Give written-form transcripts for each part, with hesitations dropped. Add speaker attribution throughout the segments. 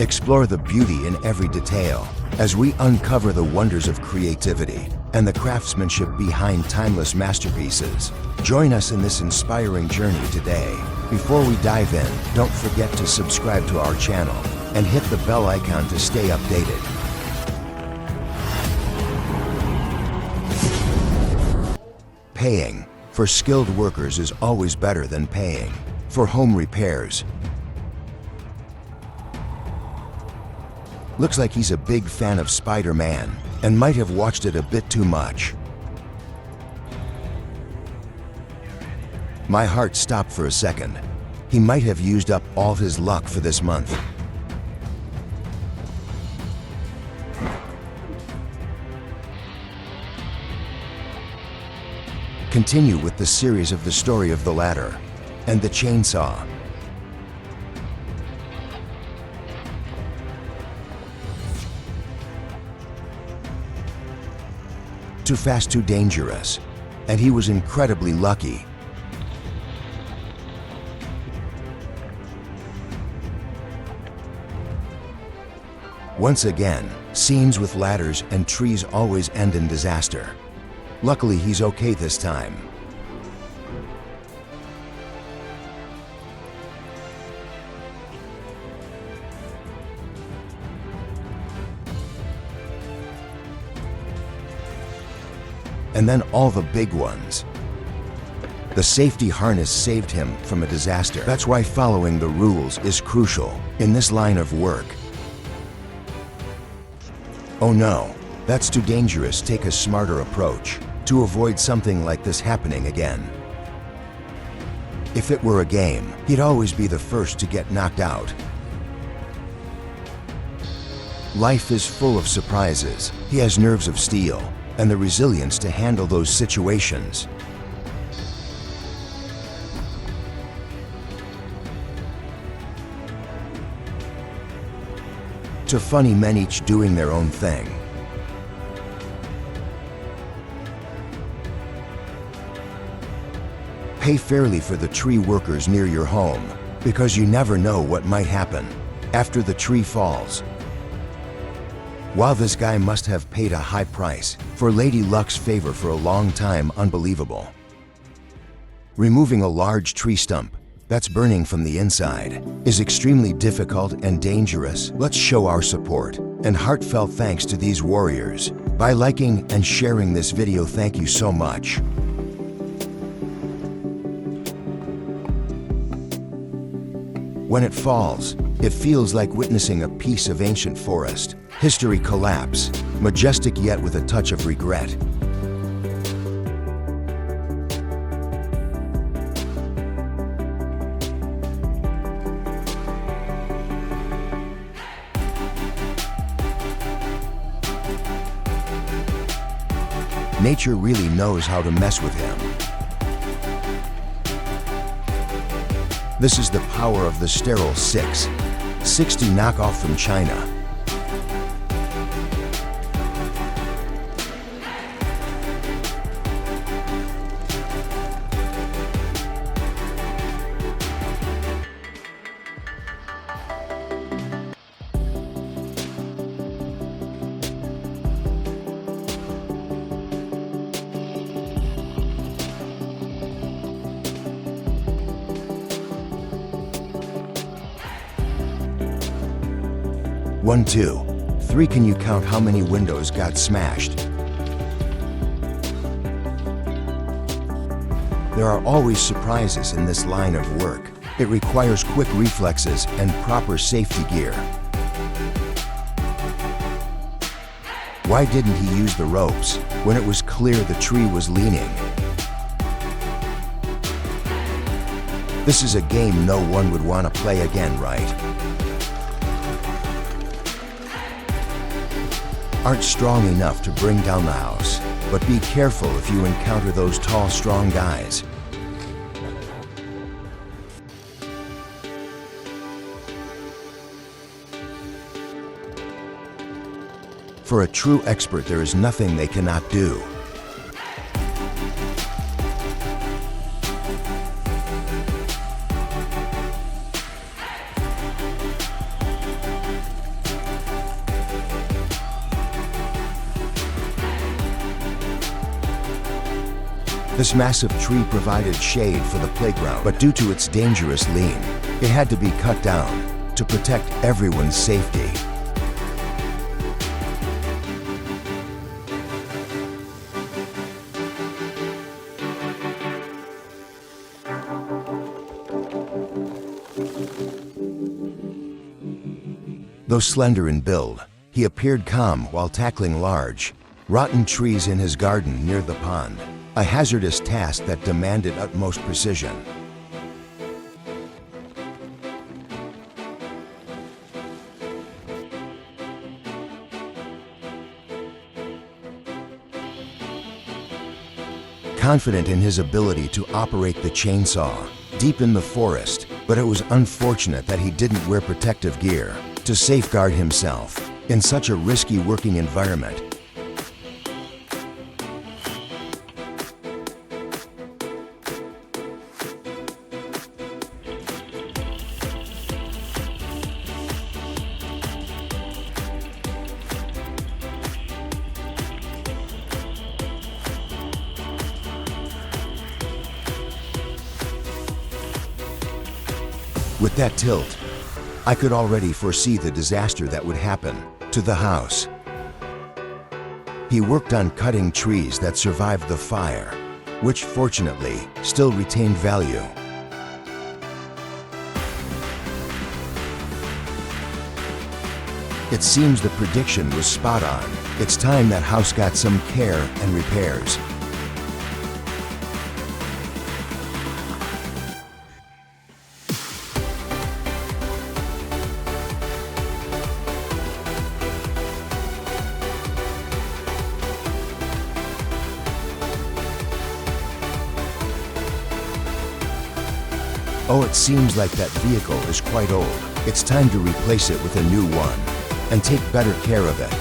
Speaker 1: Explore the beauty in every detail as we uncover the wonders of creativity and the craftsmanship behind timeless masterpieces. Join us in this inspiring journey today. Before we dive in, don't forget to subscribe to our channel and hit the bell icon to stay updated. Paying for skilled workers is always better than paying for home repairs. Looks like he's a big fan of Spider-Man and might have watched it a bit too much. My heart stopped for a second. He might have used up all his luck for this month. Continue with the series of the story of the ladder and the chainsaw. Too fast, too dangerous, and he was incredibly lucky. Once again, scenes with ladders and trees always end in disaster. Luckily, he's okay this time. And then all the big ones. The safety harness saved him from a disaster. That's why following the rules is crucial in this line of work. Oh no, that's too dangerous. Take a smarter approach to avoid something like this happening again. If it were a game, he'd always be the first to get knocked out. Life is full of surprises. He has nerves of steel and the resilience to handle those situations. To funny men each doing their own thing. Pay fairly for the tree workers near your home, because you never know what might happen after the tree falls. While this guy must have paid a high price for Lady Luck's favor for a long time, unbelievable. Removing a large tree stump that's burning from the inside is extremely difficult and dangerous. Let's show our support and heartfelt thanks to these warriors by liking and sharing this video. Thank you so much. When it falls, it feels like witnessing a piece of ancient forest history collapse, majestic yet with a touch of regret. Nature really knows how to mess with him. This is the power of the sterile 660 knockoff from China. One, two, three. Can you count how many windows got smashed? There are always surprises in this line of work. It requires quick reflexes and proper safety gear. Why didn't he use the ropes when it was clear the tree was leaning? This is a game no one would want to play again, right? Aren't strong enough to bring down the house, but be careful if you encounter those tall, strong guys. For a true expert, there is nothing they cannot do. This massive tree provided shade for the playground, but due to its dangerous lean, it had to be cut down to protect everyone's safety. Though slender in build, he appeared calm while tackling large, rotten trees in his garden near the pond, a hazardous task that demanded utmost precision. Confident in his ability to operate the chainsaw deep in the forest, but it was unfortunate that he didn't wear protective gear to safeguard himself in such a risky working environment. With that tilt, I could already foresee the disaster that would happen to the house. He worked on cutting trees that survived the fire, which fortunately still retained value. It seems the prediction was spot on. It's time that house got some care and repairs. Oh, it seems like that vehicle is quite old. It's time to replace it with a new one and take better care of it.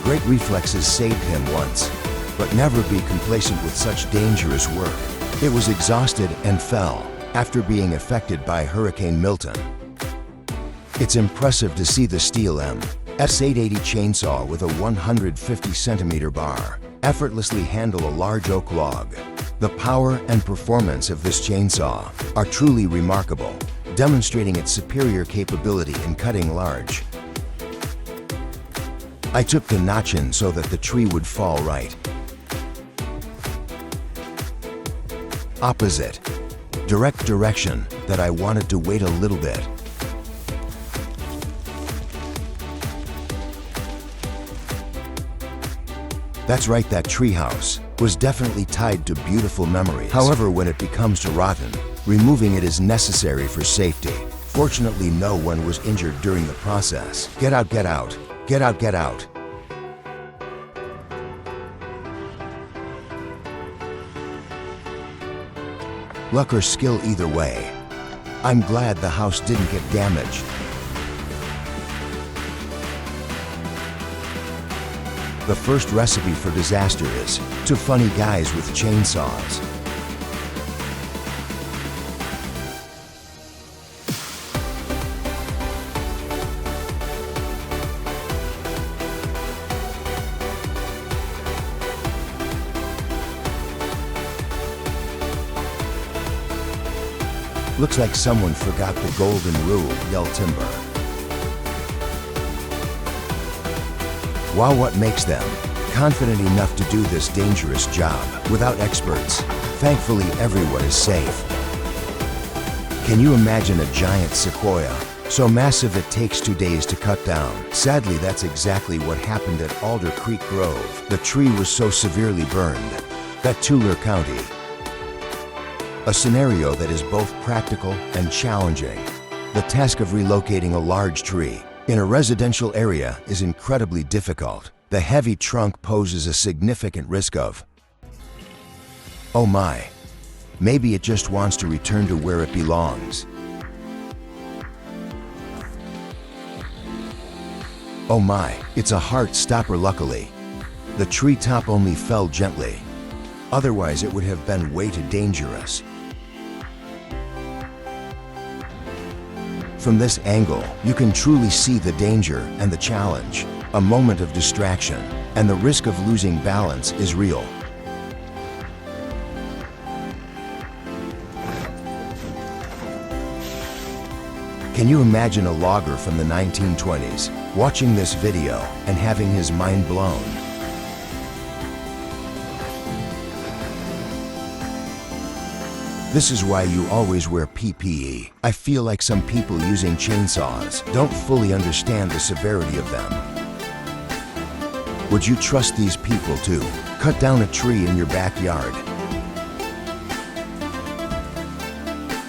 Speaker 1: Great reflexes saved him once, but never be complacent with such dangerous work. It was exhausted and fell after being affected by Hurricane Milton. It's impressive to see the Steel S880 chainsaw with a 150 centimeter bar effortlessly handle a large oak log. The power and performance of this chainsaw are truly remarkable, demonstrating its superior capability in cutting large. I took the notch in so that the tree would fall right. Opposite, direct direction that I wanted to wait a little bit. That's right, that treehouse was definitely tied to beautiful memories. However, when it becomes to rotten, removing it is necessary for safety. Fortunately, no one was injured during the process. Get out, get out, get out, get out. Luck or skill either way. I'm glad the house didn't get damaged. The first recipe for disaster is to funny guys with chainsaws. Looks like someone forgot the golden rule, yell timber. Wow, what makes them confident enough to do this dangerous job without experts? Thankfully, everyone is safe. Can you imagine a giant sequoia, so massive it takes 2 days to cut down? Sadly, that's exactly what happened at Alder Creek Grove. The tree was so severely burned that Tulare County. A scenario that is both practical and challenging. The task of relocating a large tree in a residential area is incredibly difficult. The heavy trunk poses a significant risk of, oh my, maybe it just wants to return to where it belongs. Oh my, it's a heart stopper. Luckily, the tree top only fell gently. Otherwise, it would have been way too dangerous. From this angle, you can truly see the danger and the challenge. a moment of distraction, and the risk of losing balance is real. Can you imagine a logger from the 1920s watching this video and having his mind blown? This is why you always wear PPE. I feel like some people using chainsaws don't fully understand the severity of them. Would you trust these people to cut down a tree in your backyard?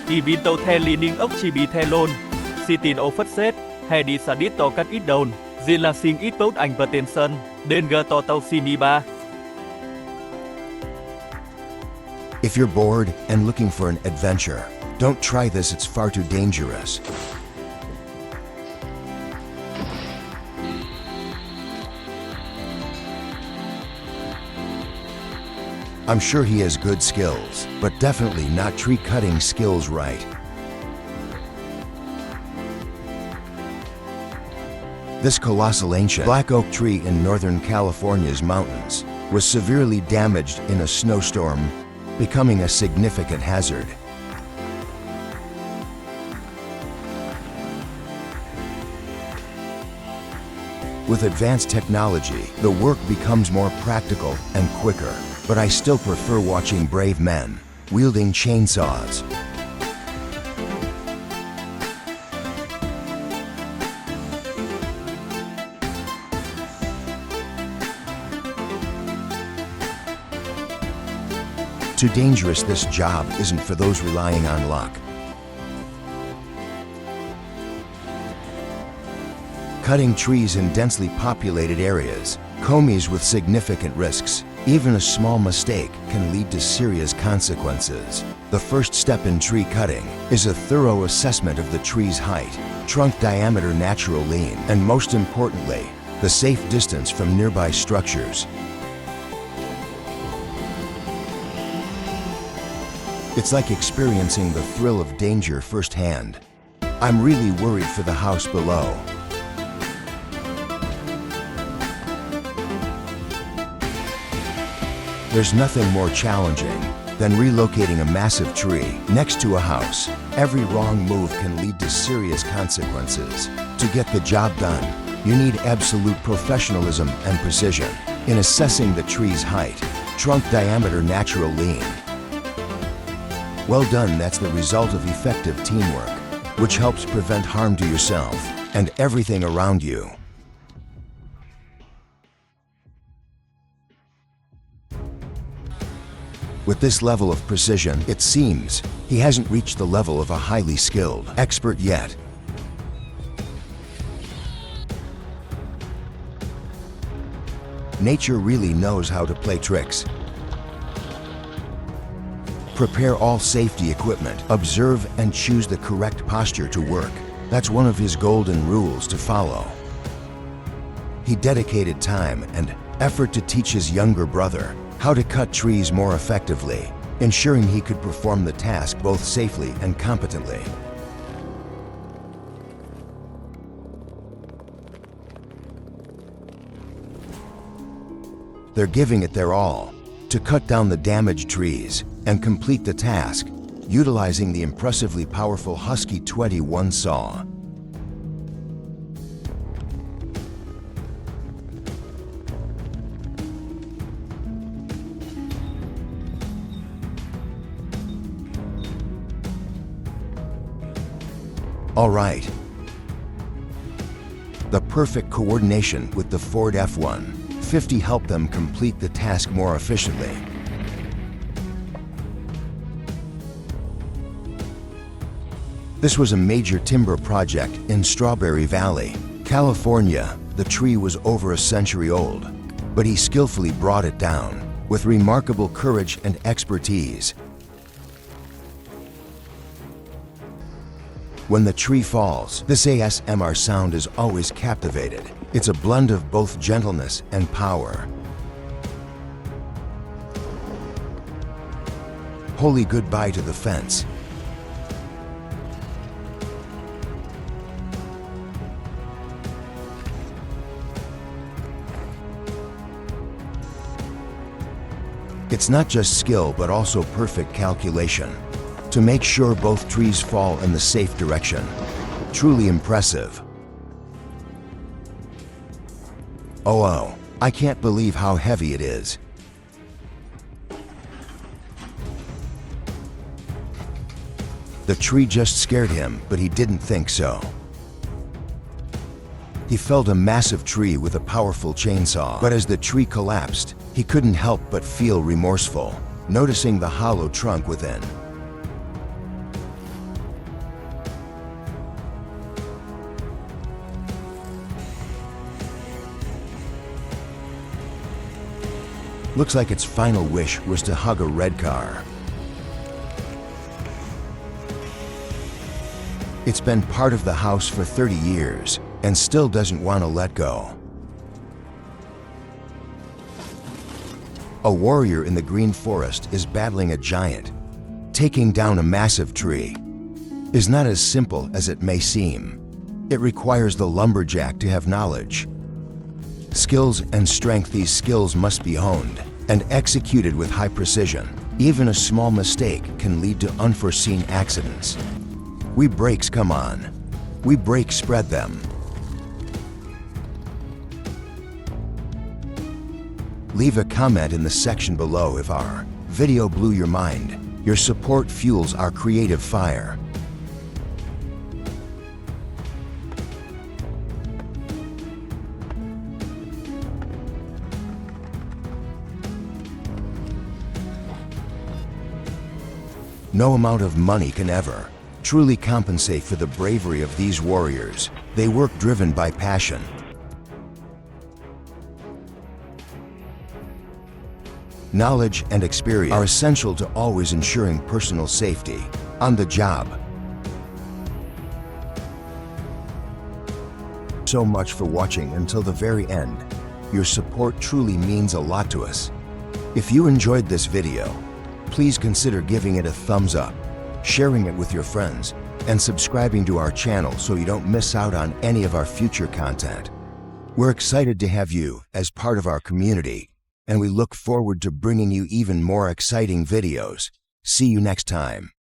Speaker 2: Chỉ biết tàu the lì ninh ốc chỉ bị the lôn. Si tin ô phất xết, hè đi xa đít tàu cắt ít đồn. Dì là xin ít bốt ảnh và tiền sân. Đến gờ tàu tàu xin đi ba.
Speaker 1: If you're bored and looking for an adventure, don't try this, it's far too dangerous. I'm sure he has good skills, but definitely not tree cutting skills right. This colossal ancient black oak tree in Northern California's mountains was severely damaged in a snowstorm, becoming a significant hazard. With advanced technology, the work becomes more practical and quicker, but I still prefer watching brave men wielding chainsaws. Too dangerous, this job isn't for those relying on luck. Cutting trees in densely populated areas comes with significant risks. Even a small mistake can lead to serious consequences. The first step in tree cutting is a thorough assessment of the tree's height, trunk diameter, natural lean, and most importantly, the safe distance from nearby structures. It's like experiencing the thrill of danger firsthand. I'm really worried for the house below. There's nothing more challenging than relocating a massive tree next to a house. Every wrong move can lead to serious consequences. To get the job done, you need absolute professionalism and precision in assessing the tree's height, trunk diameter, natural lean. Well done, that's the result of effective teamwork, which helps prevent harm to yourself and everything around you. With this level of precision, it seems he hasn't reached the level of a highly skilled expert yet. Nature really knows how to play tricks. Prepare all safety equipment, observe and choose the correct posture to work. That's one of his golden rules to follow. He dedicated time and effort to teach his younger brother how to cut trees more effectively, ensuring he could perform the task both safely and competently. They're giving it their all to cut down the damaged trees and complete the task, utilizing the impressively powerful Husky 21 saw. All right. The perfect coordination with the Ford F-150 helped them complete the task more efficiently. This was a major timber project in Strawberry Valley, California. The tree was over a century old, but he skillfully brought it down with remarkable courage and expertise. When the tree falls, this ASMR sound is always captivated. It's a blend of both gentleness and power. Holy goodbye to the fence. It's not just skill but also perfect calculation to make sure both trees fall in the safe direction. Truly impressive. Oh, I can't believe how heavy it is. The tree just scared him, but he didn't think so. He felled a massive tree with a powerful chainsaw, but as the tree collapsed, he couldn't help but feel remorseful, noticing the hollow trunk within. Looks like its final wish was to hug a red car. It's been part of the house for 30 years and still doesn't want to let go. A warrior in the green forest is battling a giant. Taking down a massive tree is not as simple as it may seem. It requires the lumberjack to have knowledge, skills, and strength. These skills must be honed and executed with high precision. Even a small mistake can lead to unforeseen accidents. We brakes, come on. We break, spread them. Leave a comment in the section below if our video blew your mind. Your support fuels our creative fire. No amount of money can ever truly compensate for the bravery of these warriors. They work driven by passion. Knowledge and experience are essential to always ensuring personal safety on the job. So much for watching until the very end. Your support truly means a lot to us. If you enjoyed this video, please consider giving it a thumbs up, sharing it with your friends, and subscribing to our channel so you don't miss out on any of our future content. We're excited to have you as part of our community, and we look forward to bringing you even more exciting videos. See you next time.